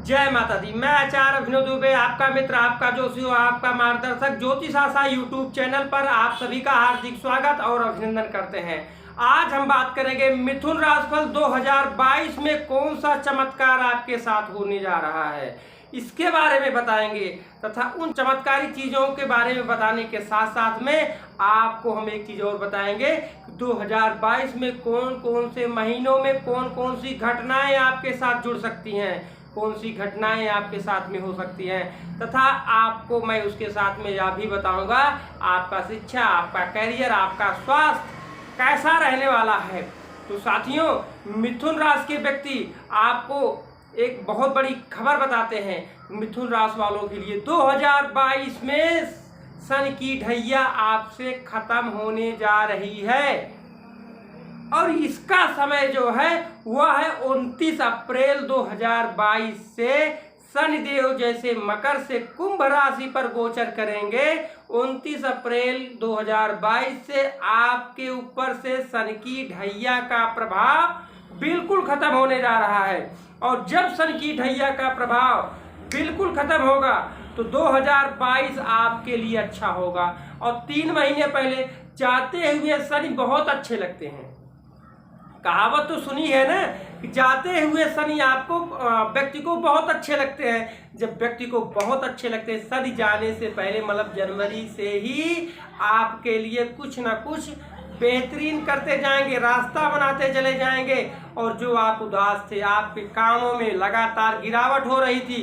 जय माता दी। मैं आचार्य अभिनव दुबे, आपका मित्र, आपका जोशी और आपका मार्गदर्शक ज्योतिष आशा यूट्यूब चैनल पर आप सभी का हार्दिक स्वागत और अभिनंदन करते हैं। आज हम बात करेंगे मिथुन राशिफल 2022 में कौन सा चमत्कार आपके साथ होने जा रहा है, इसके बारे में बताएंगे तथा उन चमत्कारी चीज़ों के बारे में बताने के साथ साथ में आपको हम एक चीज़ और बताएंगे 2022 में कौन कौन से महीनों में कौन कौन सी घटनाएं आपके साथ जुड़ सकती हैं, कौन सी घटनाएं आपके साथ में हो सकती हैं, तथा आपको मैं उसके साथ में यह भी बताऊंगा आपका शिक्षा, आपका करियर, आपका स्वास्थ्य कैसा रहने वाला है। तो साथियों, मिथुन राशि के व्यक्ति आपको एक बहुत बड़ी खबर बताते हैं। मिथुन राशि वालों के लिए 2022 में सन की ढैया आपसे खत्म होने जा रही है और इसका समय जो है वह है 29 अप्रैल 2022 से शनिदेव जैसे मकर से कुंभ राशि पर गोचर करेंगे। 29 अप्रैल 2022 से आपके ऊपर से सन की ढैया का प्रभाव बिल्कुल खत्म होने जा रहा है और जब सन की ढैया का प्रभाव बिल्कुल खत्म होगा तो 2022 आपके लिए अच्छा होगा। और 3 महीने पहले जाते हुए शनि बहुत अच्छे लगते हैं। कहावत तो सुनी है ना कि जाते हुए शनि आपको व्यक्ति को बहुत अच्छे लगते हैं। जब व्यक्ति को बहुत अच्छे लगते हैं, शनि जाने से पहले मतलब जनवरी से ही आपके लिए कुछ ना कुछ बेहतरीन करते जाएंगे, रास्ता बनाते चले जाएंगे। और जो आप उदास थे, आपके कामों में लगातार गिरावट हो रही थी,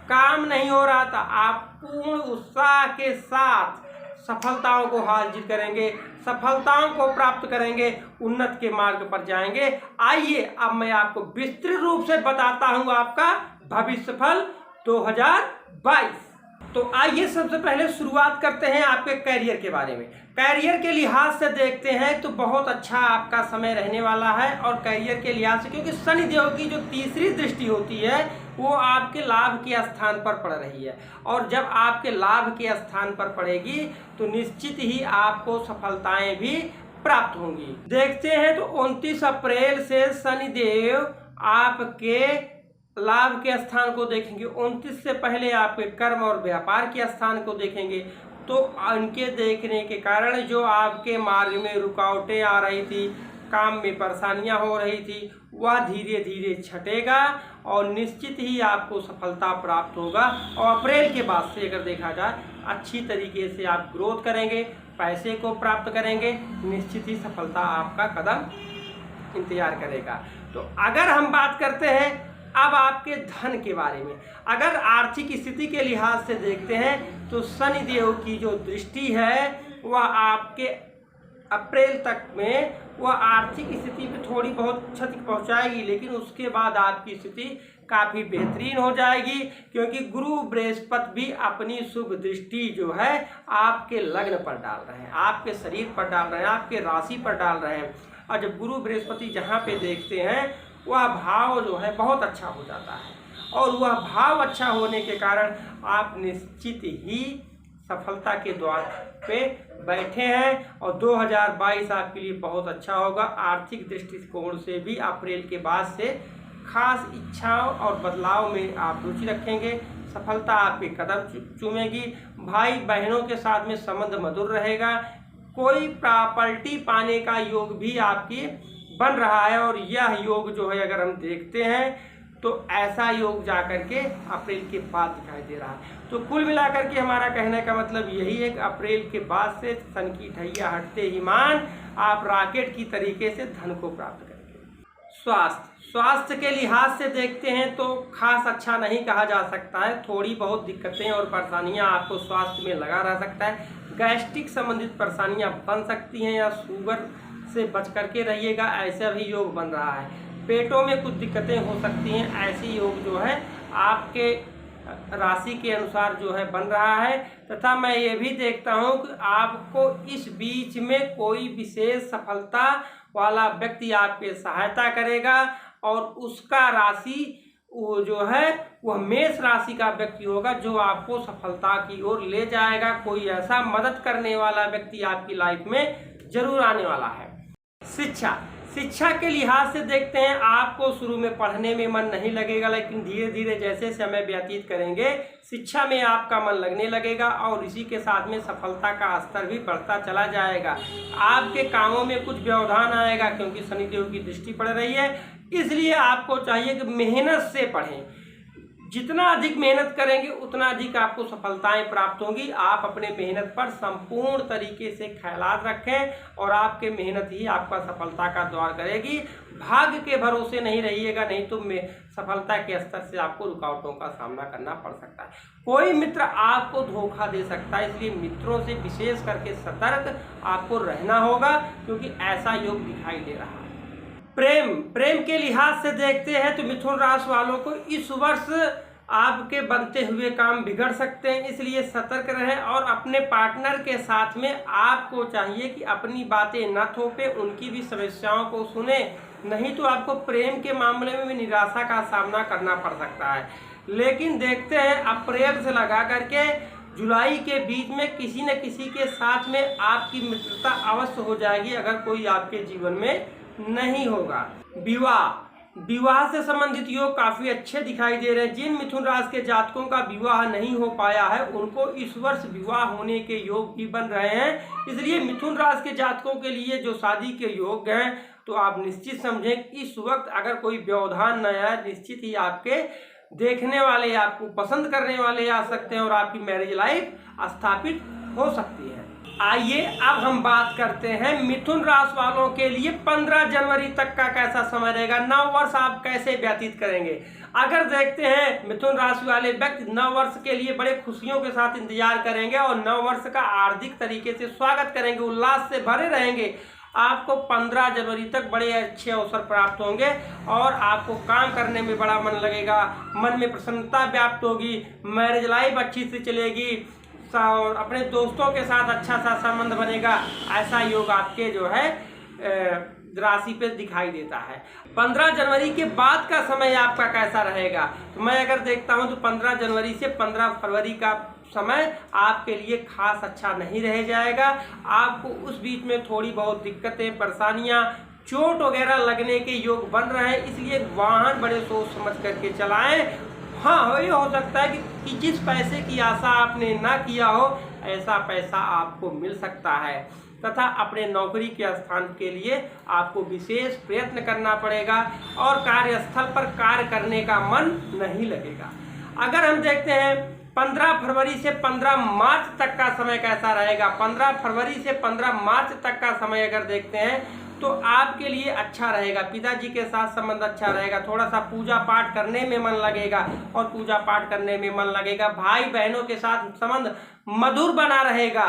काम नहीं हो रहा था, आप पूर्ण उत्साह के साथ सफलताओं को हासिल करेंगे, सफलताओं को प्राप्त करेंगे, उन्नत के मार्ग पर जाएंगे। आइए अब मैं आपको विस्तृत रूप से बताता हूं आपका भविष्यफल 2022। तो आइए सबसे पहले शुरुआत करते हैं आपके करियर के बारे में। करियर के लिहाज से देखते हैं तो बहुत अच्छा आपका समय रहने वाला है। और करियर के लिहाज से क्योंकि शनिदेव की जो तीसरी दृष्टि होती है वो आपके लाभ के स्थान पर पड़ रही है और जब आपके लाभ के स्थान पर पड़ेगी तो निश्चित ही आपको सफलताएं भी प्राप्त होंगी। देखते हैं तो 29 अप्रैल से शनिदेव आपके लाभ के स्थान को देखेंगे। 29 से पहले आपके कर्म और व्यापार के स्थान को देखेंगे तो उनके देखने के कारण जो आपके मार्ग में रुकावटें आ रही थी, काम में परेशानियां हो रही थी, वह धीरे धीरे छटेगा और निश्चित ही आपको सफलता प्राप्त होगा। और अप्रैल के बाद से अगर देखा जाए अच्छी तरीके से आप ग्रोथ करेंगे, पैसे को प्राप्त करेंगे, निश्चित ही सफलता आपका कदम इंतजार करेगा। तो अगर हम बात करते हैं अब आपके धन के बारे में, अगर आर्थिक स्थिति के लिहाज से देखते हैं तो शनिदेव की जो दृष्टि है वह आपके अप्रैल तक में वह आर्थिक स्थिति पे थोड़ी बहुत क्षति पहुंचाएगी, लेकिन उसके बाद आपकी स्थिति काफ़ी बेहतरीन हो जाएगी क्योंकि गुरु बृहस्पति भी अपनी शुभ दृष्टि जो है आपके लग्न पर डाल रहे हैं, आपके शरीर पर डाल रहे हैं, आपके राशि पर डाल रहे हैं। और जब गुरु बृहस्पति जहाँ पे देखते हैं वह भाव जो है बहुत अच्छा हो जाता है और वह भाव अच्छा होने के कारण आप निश्चित ही सफलता के द्वार पे बैठे हैं और 2022 आपके लिए बहुत अच्छा होगा। आर्थिक दृष्टिकोण से भी अप्रैल के बाद से खास इच्छाओं और बदलाव में आप रुचि रखेंगे, सफलता आपके कदम चूमेगी। भाई बहनों के साथ में संबंध मधुर रहेगा, कोई प्रॉपर्टी पाने का योग भी आपकी बन रहा है और यह योग जो है अगर हम देखते हैं तो ऐसा योग जाकर के अप्रैल के बाद दिखाई दे रहा है। तो कुल मिलाकर के हमारा कहने का मतलब यही है कि अप्रैल के बाद से सन की ढैया हटते ही मान आप रॉकेट की तरीके से धन को प्राप्त करेंगे। स्वास्थ्य के लिहाज से देखते हैं तो खास अच्छा नहीं कहा जा सकता है, थोड़ी बहुत दिक्कतें और परेशानियां आपको स्वास्थ्य में लगा रह सकता है। गैस्ट्रिक संबंधित परेशानियां बन सकती हैं या शुगर से बच करके रहिएगा, ऐसा भी योग बन रहा है। पेटों में कुछ दिक्कतें हो सकती हैं, ऐसी योग जो है आपके राशि के अनुसार जो है बन रहा है। तथा मैं ये भी देखता हूँ कि आपको इस बीच में कोई विशेष सफलता वाला व्यक्ति आपके सहायता करेगा और उसका राशि वो जो है वह मेष राशि का व्यक्ति होगा जो आपको सफलता की ओर ले जाएगा। कोई ऐसा मदद करने वाला व्यक्ति आपकी लाइफ में जरूर आने वाला है। शिक्षा शिक्षा के लिहाज से देखते हैं, आपको शुरू में पढ़ने में मन नहीं लगेगा, लेकिन धीरे धीरे जैसे समय व्यतीत करेंगे शिक्षा में आपका मन लगने लगेगा और इसी के साथ में सफलता का स्तर भी बढ़ता चला जाएगा। आपके कामों में कुछ व्यवधान आएगा क्योंकि शनिदेव की दृष्टि पड़ रही है, इसलिए आपको चाहिए कि मेहनत से पढ़ें। जितना अधिक मेहनत करेंगे उतना अधिक आपको सफलताएं प्राप्त होंगी। आप अपने मेहनत पर संपूर्ण तरीके से ख्यालात रखें और आपके मेहनत ही आपका सफलता का द्वार करेगी। भाग्य के भरोसे नहीं रहिएगा, नहीं तो सफलता के स्तर से आपको रुकावटों का सामना करना पड़ सकता है। कोई मित्र आपको धोखा दे सकता है, इसलिए मित्रों से विशेष करके सतर्क आपको रहना होगा क्योंकि ऐसा योग दिखाई दे रहा है। प्रेम के लिहाज से देखते हैं तो मिथुन राशि वालों को इस वर्ष आपके बनते हुए काम बिगड़ सकते हैं, इसलिए सतर्क रहें और अपने पार्टनर के साथ में आपको चाहिए कि अपनी बातें न थोपें, उनकी भी समस्याओं को सुने, नहीं तो आपको प्रेम के मामले में भी निराशा का सामना करना पड़ सकता है। लेकिन देखते हैं अप्रैल से लगा करके जुलाई के बीच में किसी न किसी के साथ में आपकी मित्रता अवश्य हो जाएगी, अगर कोई आपके जीवन में नहीं होगा। विवाह से संबंधित योग काफी अच्छे दिखाई दे रहे हैं। जिन मिथुन राशि के जातकों का विवाह नहीं हो पाया है उनको इस वर्ष विवाह होने के योग भी बन रहे हैं, इसलिए मिथुन राशि के जातकों के लिए जो शादी के योग हैं तो आप निश्चित समझें इस वक्त अगर कोई व्यवधान न आए निश्चित ही आपके देखने वाले, आपको पसंद करने वाले आ सकते हैं और आपकी मैरिज लाइफ स्थापित हो सकती है। आइए अब हम बात करते हैं मिथुन राशि वालों के लिए 15 जनवरी तक का कैसा समय रहेगा, नव वर्ष आप कैसे व्यतीत करेंगे। अगर देखते हैं मिथुन राशि वाले व्यक्ति नव वर्ष के लिए बड़े खुशियों के साथ इंतजार करेंगे और नव वर्ष का आर्थिक तरीके से स्वागत करेंगे, उल्लास से भरे रहेंगे। आपको 15 जनवरी तक बड़े अच्छे अवसर प्राप्त होंगे और आपको काम करने में बड़ा मन लगेगा, मन में प्रसन्नता व्याप्त होगी, मैरिज लाइफ अच्छी से चलेगी और अपने दोस्तों के साथ अच्छा सा संबंध बनेगा। ऐसा योग आपके जो है राशि पे दिखाई देता है। 15 जनवरी के बाद का समय आपका कैसा रहेगा, तो मैं अगर देखता हूं तो 15 जनवरी से 15 फरवरी का समय आपके लिए खास अच्छा नहीं रह जाएगा। आपको उस बीच में थोड़ी बहुत दिक्कतें, परेशानियां, चोट वगैरह लगने के योग बन रहे हैं, इसलिए वाहन बड़े सोच समझ करके चलाएं। हाँ, ये हो सकता है कि जिस पैसे की आशा आपने ना किया हो ऐसा पैसा आपको मिल सकता है तथा अपने नौकरी के स्थान के लिए आपको विशेष प्रयत्न करना पड़ेगा और कार्यस्थल पर कार्य करने का मन नहीं लगेगा। अगर हम देखते हैं 15 फरवरी से 15 मार्च तक का समय कैसा रहेगा, 15 फरवरी से 15 मार्च तक का समय अगर देखते हैं तो आपके लिए अच्छा रहेगा। पिताजी के साथ संबंध अच्छा रहेगा, थोड़ा सा पूजा पाठ करने में मन लगेगा और पूजा पाठ करने में मन लगेगा। भाई बहनों के साथ संबंध मधुर बना रहेगा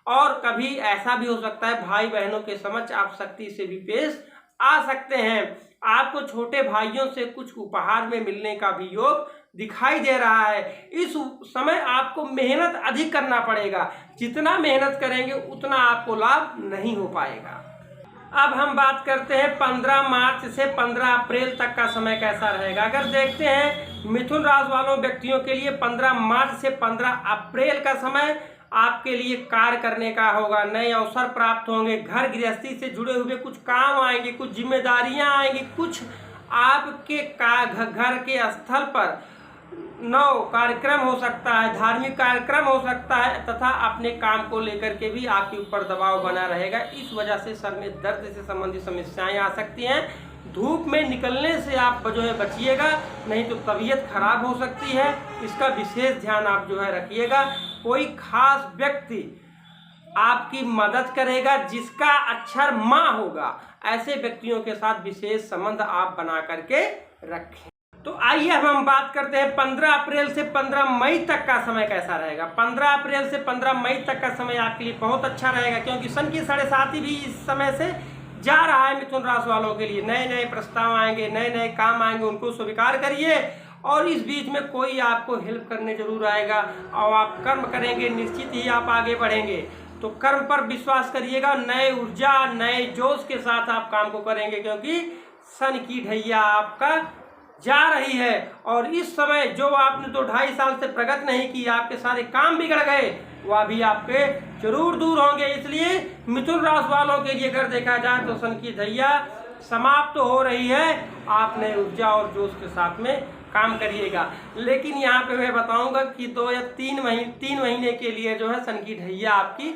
और कभी ऐसा भी हो सकता है भाई बहनों के समक्ष आप सख्ती से भी पेश आ सकते हैं। आपको छोटे भाइयों से कुछ उपहार में मिलने का भी योग दिखाई दे रहा है। इस समय आपको मेहनत अधिक करना पड़ेगा, जितना मेहनत करेंगे उतना आपको लाभ नहीं हो पाएगा। अब हम बात करते हैं 15 मार्च से 15 अप्रैल तक का समय कैसा रहेगा। अगर देखते हैं मिथुन राशि वालों व्यक्तियों के लिए 15 मार्च से 15 अप्रैल का समय आपके लिए कार्य करने का होगा, नए अवसर प्राप्त होंगे, घर गृहस्थी से जुड़े हुए कुछ काम आएंगे, कुछ जिम्मेदारियां आएंगी, कुछ आपके घर के स्थल पर नव कार्यक्रम हो सकता है, धार्मिक कार्यक्रम हो सकता है तथा अपने काम को लेकर के भी आपके ऊपर दबाव बना रहेगा। इस वजह से सर में दर्द से संबंधित समस्याएं आ सकती हैं। धूप में निकलने से आप जो है बचिएगा, नहीं तो तबीयत खराब हो सकती है, इसका विशेष ध्यान आप जो है रखिएगा। कोई खास व्यक्ति आपकी मदद करेगा जिसका अक्षर माँ होगा, ऐसे व्यक्तियों के साथ विशेष संबंध आप बना करके रखें। तो आइए हम बात करते हैं 15 अप्रैल से 15 मई तक का समय कैसा रहेगा। 15 अप्रैल से 15 मई तक का समय आपके लिए बहुत अच्छा रहेगा क्योंकि सन की 7.5 भी इस समय से जा रहा है। मिथुन राशि वालों के लिए नए नए प्रस्ताव आएंगे, नए नए काम आएंगे, उनको स्वीकार करिए और इस बीच में कोई आपको हेल्प करने जरूर आएगा और आप कर्म करेंगे, निश्चित ही आप आगे बढ़ेंगे। तो कर्म पर विश्वास करिएगा, नए ऊर्जा, नए जोश के साथ आप काम को करेंगे क्योंकि सन की ढैया आपका जा रही है और इस समय जो आपने तो 2.5 साल से प्रगति नहीं की, आपके सारे काम बिगड़ गए, वह भी आपके जरूर दूर होंगे। इसलिए मिथुन राशि वालों के लिए अगर देखा जाए तो सन की ढैया समाप्त तो हो रही है, आप नए ऊर्जा और जोश के साथ में काम करिएगा। लेकिन यहाँ पे मैं बताऊंगा कि 2 या 3 महीने के लिए जो है सन की ढैया आपकी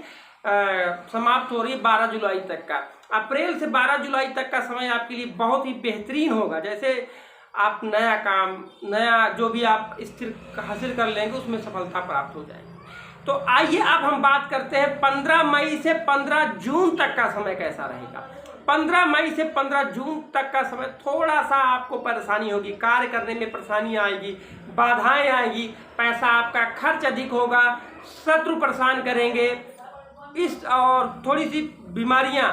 समाप्त हो रही है 12 जुलाई तक का। अप्रैल से 12 जुलाई तक का समय आपके लिए बहुत ही बेहतरीन होगा। जैसे आप नया काम, नया जो भी आप स्थिर हासिल कर लेंगे उसमें सफलता प्राप्त हो जाएगी। तो आइए अब हम बात करते हैं 15 मई से 15 जून तक का समय कैसा रहेगा। 15 मई से 15 जून तक का समय थोड़ा सा आपको परेशानी होगी, कार्य करने में परेशानी आएगी, बाधाएं आएगी, पैसा आपका खर्च अधिक होगा, शत्रु परेशान करेंगे, और थोड़ी सी बीमारियां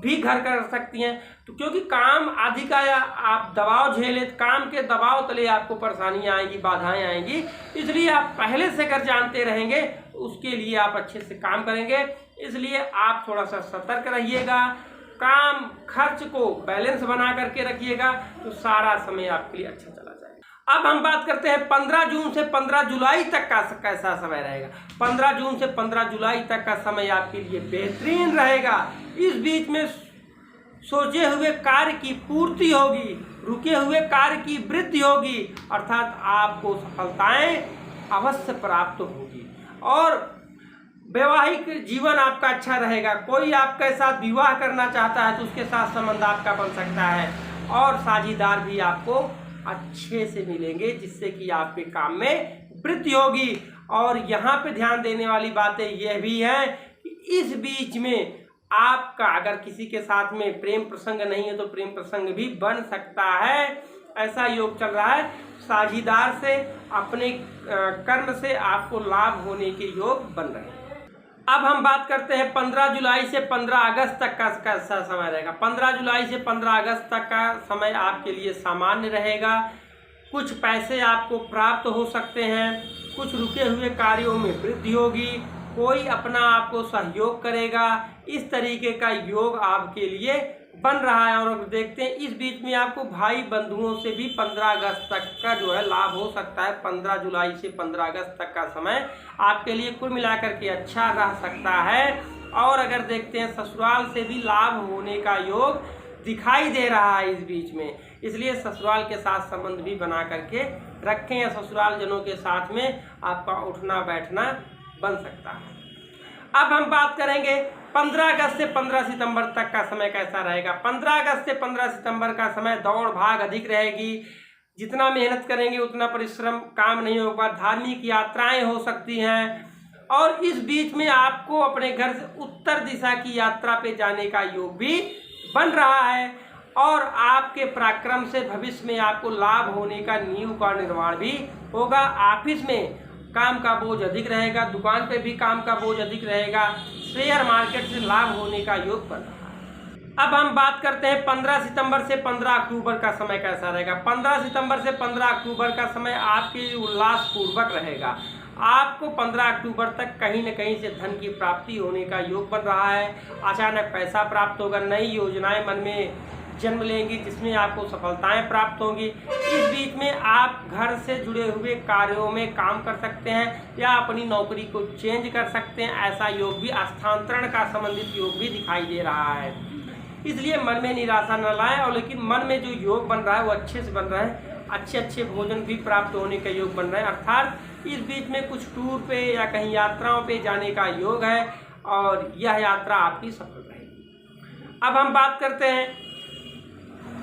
भी घर कर सकती हैं। तो क्योंकि काम अधिक आया, आप दबाव झेले, काम के दबाव तले आपको परेशानियां आएंगी, बाधाएं आएंगी, इसलिए आप पहले से अगर जानते रहेंगे उसके लिए आप अच्छे से काम करेंगे। इसलिए आप थोड़ा सा सतर्क रहिएगा, काम खर्च को बैलेंस बना करके रखिएगा, तो सारा समय आपके लिए अच्छा चला जाएगा। अब हम बात करते हैं 15 जून से 15 जुलाई तक का कैसा समय रहेगा। 15 जून से 15 जुलाई तक का समय आपके लिए बेहतरीन रहेगा। इस बीच में सोचे हुए कार्य की पूर्ति होगी, रुके हुए कार्य की वृद्धि होगी, अर्थात आपको सफलताएं अवश्य प्राप्त होगी और वैवाहिक जीवन आपका अच्छा रहेगा। कोई आपके साथ विवाह करना चाहता है तो उसके साथ संबंध आपका बन सकता है और साझीदार भी आपको अच्छे से मिलेंगे, जिससे कि आपके काम में वृद्धि होगी। और यहाँ पे ध्यान देने वाली बातें यह भी हैं कि इस बीच में आपका अगर किसी के साथ में प्रेम प्रसंग नहीं है तो प्रेम प्रसंग भी बन सकता है, ऐसा योग चल रहा है। साझीदार से, अपने कर्म से आपको लाभ होने के योग बन रहे हैं। अब हम बात करते हैं 15 जुलाई से 15 अगस्त तक का कैसा समय रहेगा। 15 जुलाई से 15 अगस्त तक का समय आपके लिए सामान्य रहेगा। कुछ पैसे आपको प्राप्त हो सकते हैं, कुछ रुके हुए कार्यों में वृद्धि होगी, कोई अपना आपको सहयोग करेगा, इस तरीके का योग आपके लिए बन रहा है। और देखते हैं इस बीच में आपको भाई बंधुओं से भी 15 अगस्त तक का जो है लाभ हो सकता है। 15 जुलाई से 15 अगस्त तक का समय आपके लिए कुल मिलाकर के अच्छा रह सकता है। और अगर देखते हैं ससुराल से भी लाभ होने का योग दिखाई दे रहा है इस बीच में, इसलिए ससुराल के साथ संबंध भी बना करके रखें या ससुराल जनों के साथ में आपका उठना बैठना बन सकता है। अब हम बात करेंगे 15 अगस्त से 15 सितंबर तक का समय कैसा रहेगा। 15 अगस्त से 15 सितंबर का समय दौड़ भाग अधिक रहेगी, जितना मेहनत करेंगे उतना परिश्रम काम नहीं होगा, धार्मिक यात्राएं हो सकती हैं और इस बीच में आपको अपने घर से उत्तर दिशा की यात्रा पे जाने का योग भी बन रहा है और आपके पराक्रम से भविष्य में आपको लाभ होने का नींव का निर्माण भी होगा। ऑफिस में काम का बोझ अधिक रहेगा, दुकान पे भी काम का बोझ अधिक रहेगा, शेयर मार्केट से लाभ होने का योग बन रहा है। अब हम बात करते हैं 15 सितंबर से 15 अक्टूबर का समय कैसा रहेगा। 15 सितंबर से 15 अक्टूबर का समय आपके लिए उल्लासपूर्वक रहेगा। आपको 15 अक्टूबर तक कहीं न कहीं से धन की प्राप्ति होने का योग बन रहा है। अचानक पैसा प्राप्त होगा, नई योजनाएं मन में जन्म लेंगी जिसमें आपको सफलताएं प्राप्त होंगी। इस बीच में आप घर से जुड़े हुए कार्यों में काम कर सकते हैं या अपनी नौकरी को चेंज कर सकते हैं, ऐसा योग भी, स्थानांतरण का संबंधित योग भी दिखाई दे रहा है। इसलिए मन में निराशा न लाएं और लेकिन मन में जो योग बन रहा है वो अच्छे से बन रहा है, अच्छे भोजन भी प्राप्त होने का योग बन रहा है। अर्थात इस बीच में कुछ टूर पे या कहीं यात्राओं पे जाने का योग है और यह यात्रा आपकी सफल रहेगी। अब हम बात करते हैं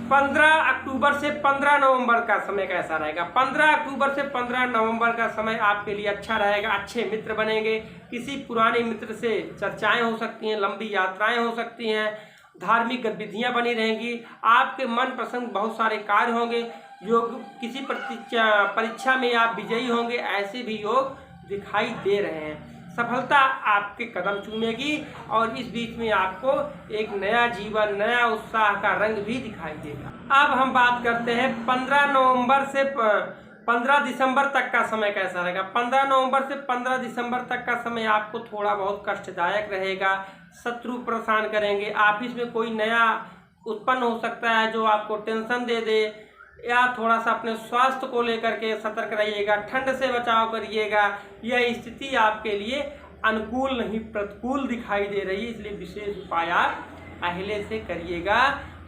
15 अक्टूबर से 15 नवंबर का समय कैसा रहेगा। 15 अक्टूबर से 15 नवंबर का समय आपके लिए अच्छा रहेगा। अच्छे मित्र बनेंगे, किसी पुराने मित्र से चर्चाएं हो सकती हैं, लंबी यात्राएं हो सकती हैं, धार्मिक गतिविधियां बनी रहेंगी, आपके मन पसंद बहुत सारे कार्य होंगे, योग किसी परीक्षा में आप विजयी होंगे, ऐसे भी योग दिखाई दे रहे हैं। सफलता आपके कदम चूमेगी और इस बीच में आपको एक नया जीवन, नया उत्साह का रंग भी दिखाई देगा। अब हम बात करते हैं 15 नवंबर से 15 दिसंबर तक का समय कैसा रहेगा। 15 नवंबर से 15 दिसंबर तक का समय आपको थोड़ा बहुत कष्टदायक रहेगा, शत्रु परेशान करेंगे, ऑफिस में कोई नया उत्पन्न हो सकता है जो आपको टेंशन दे दे, या थोड़ा सा अपने स्वास्थ्य को लेकर के सतर्क रहिएगा, ठंड से बचाव करिएगा। यह स्थिति आपके लिए अनुकूल नहीं प्रतिकूल दिखाई दे रही है, इसलिए विशेष उपाय आप पहले से करिएगा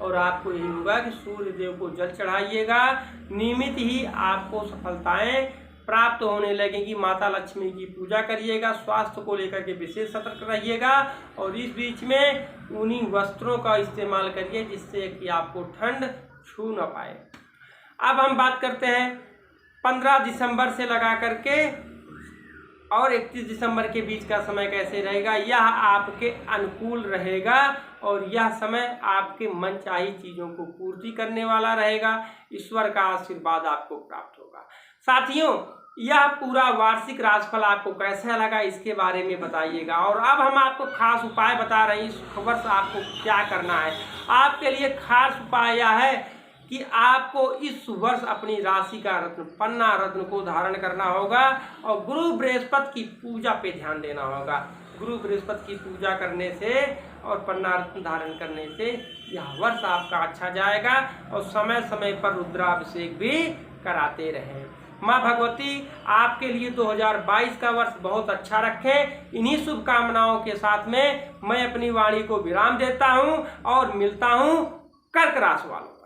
और आपको यही होगा कि सूर्य देव को जल चढ़ाइएगा। नियमित ही आपको सफलताएं प्राप्त होने लगेगी। माता लक्ष्मी की पूजा करिएगा। स्वास्थ्य को लेकर के विशेष सतर्क रहिएगा और इस बीच में ऊनी वस्त्रों का इस्तेमाल करिए जिससे कि आपको ठंड छू न पाए। अब हम बात करते हैं 15 दिसंबर से लगा करके और 31 दिसंबर के बीच का समय कैसे रहेगा। यह आपके अनुकूल रहेगा और यह समय आपके मनचाही चीज़ों को पूर्ति करने वाला रहेगा। ईश्वर का आशीर्वाद आपको प्राप्त होगा। साथियों, यह पूरा वार्षिक राशिफल आपको कैसा लगा इसके बारे में बताइएगा। और अब हम आपको खास उपाय बता रहे हैं इस वर्ष आपको क्या करना है। आपके लिए खास उपाय यह है कि आपको इस वर्ष अपनी राशि का रत्न पन्ना रत्न को धारण करना होगा और गुरु बृहस्पति की पूजा पे ध्यान देना होगा। गुरु बृहस्पति की पूजा करने से और पन्ना रत्न धारण करने से यह वर्ष आपका अच्छा जाएगा और समय समय पर रुद्राभिषेक भी कराते रहें। माँ भगवती आपके लिए 2022 का वर्ष बहुत अच्छा रखे। इन्हीं शुभकामनाओं के साथ में मैं अपनी वाणी को विराम देता हूँ और मिलता हूँ कर्क राशि वालों।